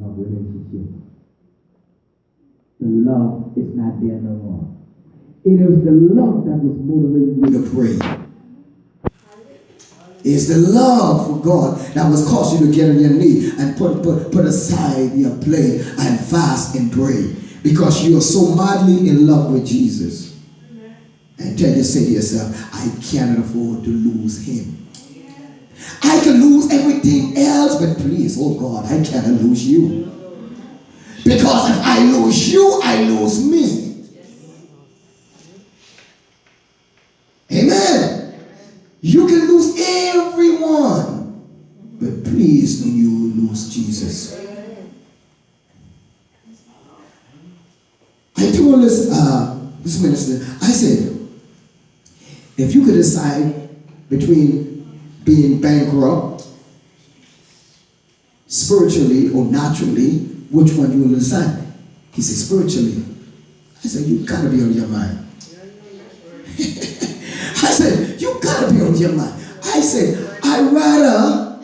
Love relationship. The love is not there no more. It is the love that was motivating you to pray. It's the love for God that was causing you to get on your knee and put aside your plate and fast and pray. Because you are so madly in love with Jesus. And you say to yourself, I cannot afford to lose him. I can lose everything else, but please, oh God, I cannot lose you. Because if I lose you, I lose me. Amen. You can lose everyone, but please don't you lose Jesus. I told this minister, I said, if you could decide between being bankrupt, spiritually or naturally, which one you will decide? He said, spiritually. I said, you gotta be on your mind. I said, you gotta be on your mind. I said, I'd rather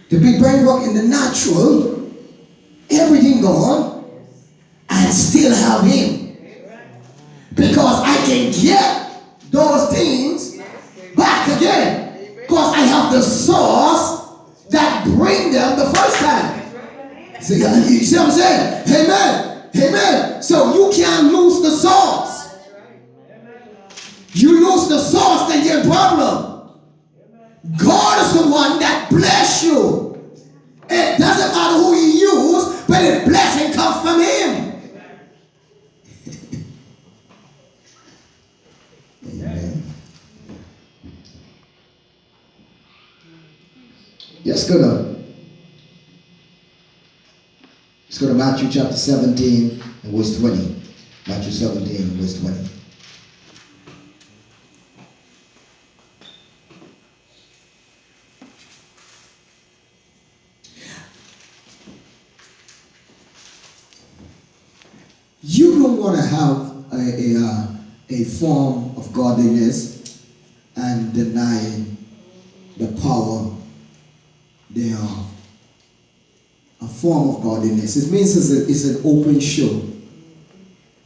to be bankrupt in the natural, everything gone, and still have him. Because I can get those things back again. Because I have the source that bring them the first time. See, you see what I'm saying? Amen. Amen. So you can't lose the source. You lose the source, then you're in problem. God is the one that bless you. It doesn't matter who you use, but the blessing comes from him. Amen. Let's go to Matthew chapter 17 and verse 20. Matthew 17 and verse 20. You don't want to have a form of godliness and deny the power thereof. A form of godliness. It means it's an open show,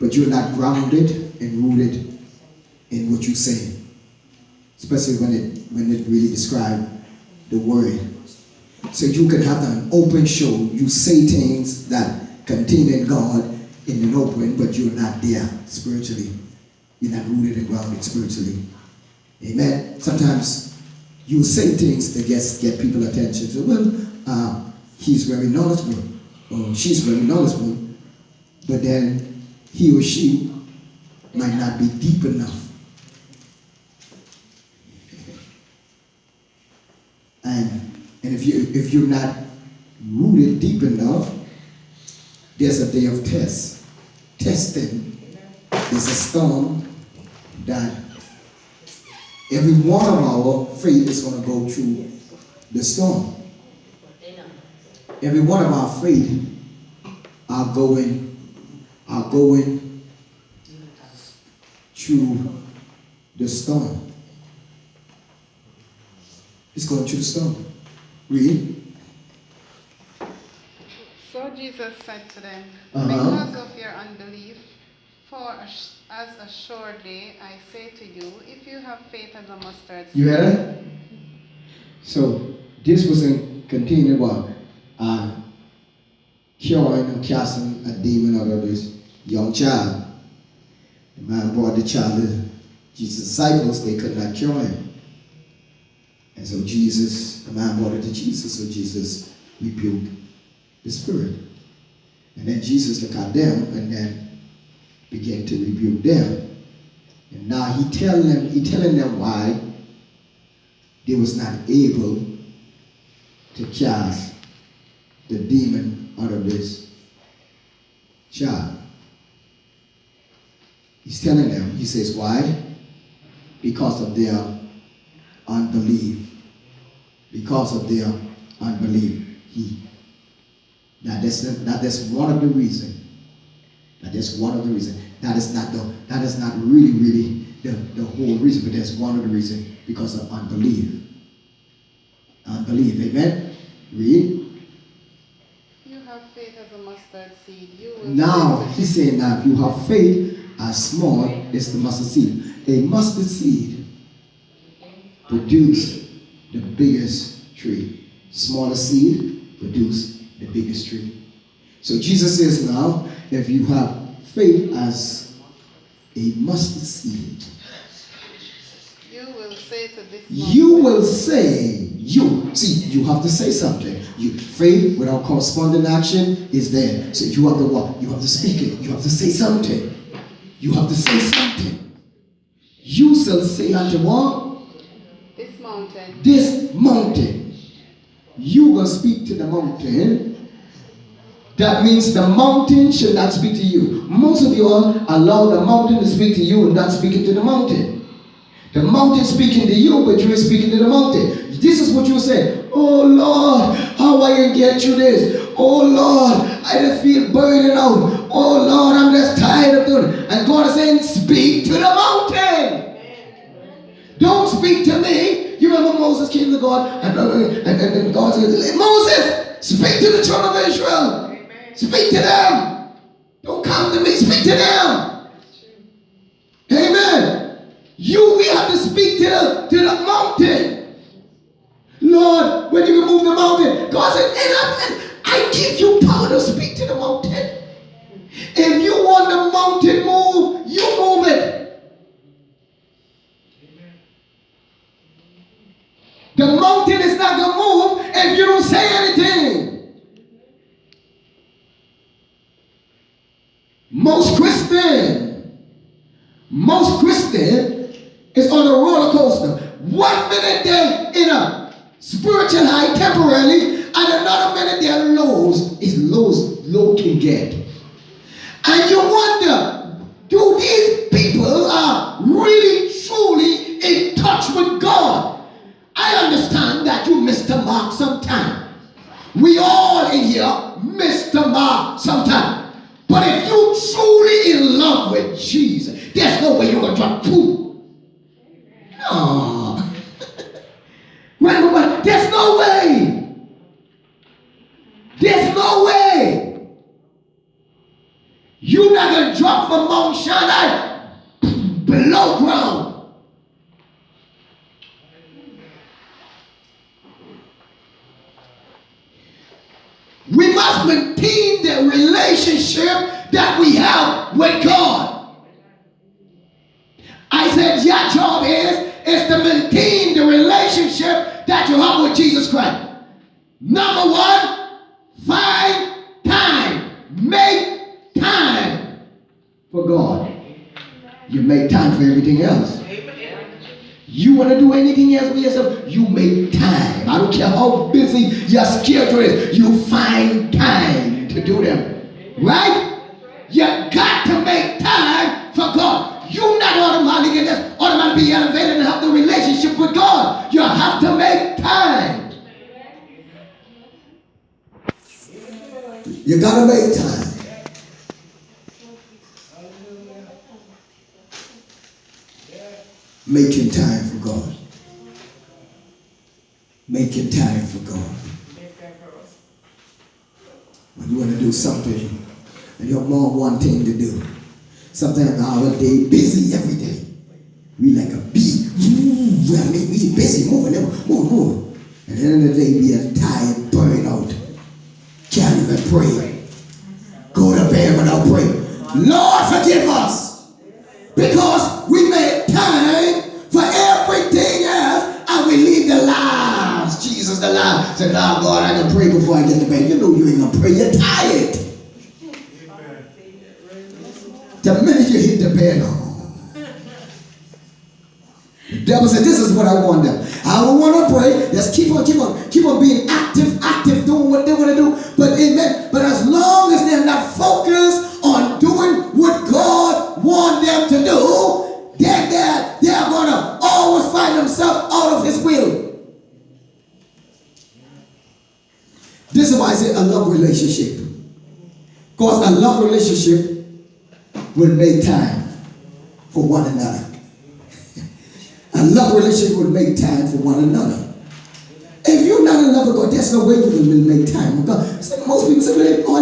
but you're not grounded and rooted in what you say, especially when it really describes the word. So you can have an open show. You say things that contain in God in an open, but you're not there spiritually. You're not rooted and grounded spiritually. Amen. Sometimes you say things to get people attention. So, well, he's very knowledgeable, or she's very knowledgeable, but then he or she might not be deep enough. And if you're not rooted deep enough, there's a day of testing. There's a storm that every one of our faith is going to go through the storm. Every one of our faith are going through the storm. It's going through the storm. Read. So Jesus said to them, because of your unbelief, as assuredly I say to you, if you have faith as a mustard seed. You heard it? So this was in continuing what? Curing and casting a demon out of this young child. The man brought the child to Jesus' disciples, they could not cure him. And so the man brought it to Jesus, so Jesus rebuked the spirit. And then Jesus looked at them and then began to rebuke them. And now he telling them why they was not able to cast the demon out of this child. He's telling them, he says, why? Because of their unbelief. Because of their unbelief. That's one of the reasons. That is one of the reasons. That is not really the whole reason, but that's one of the reasons, because of unbelief. Unbelief, amen? Read. you have faith as a mustard seed, you will Now, he's saying now, if you have faith as small as the mustard seed. A mustard seed produce the biggest tree. Smaller seed produce the biggest tree. So Jesus says now, if you have faith as a mustard seed, you will say to this mountain. You will say, you have to say something. Faith without corresponding action is there. So you have to what? You have to speak it. You have to say something. You have to say something. You shall say unto what? This mountain. This mountain. You will speak to the mountain. That means the mountain should not speak to you. Most of you all allow the mountain to speak to you and not speaking to the mountain. The mountain speaking to you, but you're speaking to the mountain. This is what you say. Oh Lord, how I can get through this? Oh Lord, I just feel burning out. Oh Lord, I'm just tired of doing it. And God is saying, speak to the mountain. Don't speak to me. You remember Moses came to God and God said, Moses, speak to the children of Israel. Speak to them. Don't come to me, speak to them. Amen. We have to speak to the mountain. Lord, when you remove the mountain, God said, and I give you power to speak to the mountain. If you want the mountain move, you move it. The mountain is not going to move if you don't say anything. Most Christian is on a roller coaster. 1 minute they're in a spiritual high temporarily, and another minute they're low can get. And you wonder, do these people are really truly in touch with God? I understand that you missed the mark sometime. We all in here missed the mark sometime. But if you're truly in love with Jesus, there's no way you're going to drop poop. No. Right, there's no way. There's no way. You're not going to drop from Mount Sinai below ground. We must maintain the relationship that we have with God. I said your job is to maintain the relationship that you have with Jesus Christ. Number one, find time. Make time for God. You make time for everything else. You want to do anything else with yourself, you make time. I don't care how busy your schedule is, you find time to do them. Right? You got to make time for God. You're not automatically be elevated and have the relationship with God. You have to make time. You got to make time. Making time for God. Making time for God. When you want to do something and your mom one thing to do. Sometimes our day busy every day. We like a bee. We busy moving. And at the end of the day we are tired, burned out. Can't even pray. Go to bed without praying. Lord, forgive us. Because we made time for everything else and we leave the lives. Jesus, the lives. Said, now God, I can pray before I get to bed. You know you ain't going to pray. You're tired. The minute you hit the bed, the devil said, this is what I want them. I don't want to pray. Just keep on being active, doing what they want to do. But as long as they're not focused on doing what God wants them to do, then they're going to always find themselves out of his will. This is why I say a love relationship. Because a love relationship will make time for one another. A love relationship will make time for one another. If you're not in love with God, there's no way you will make time with God. So most people say, well,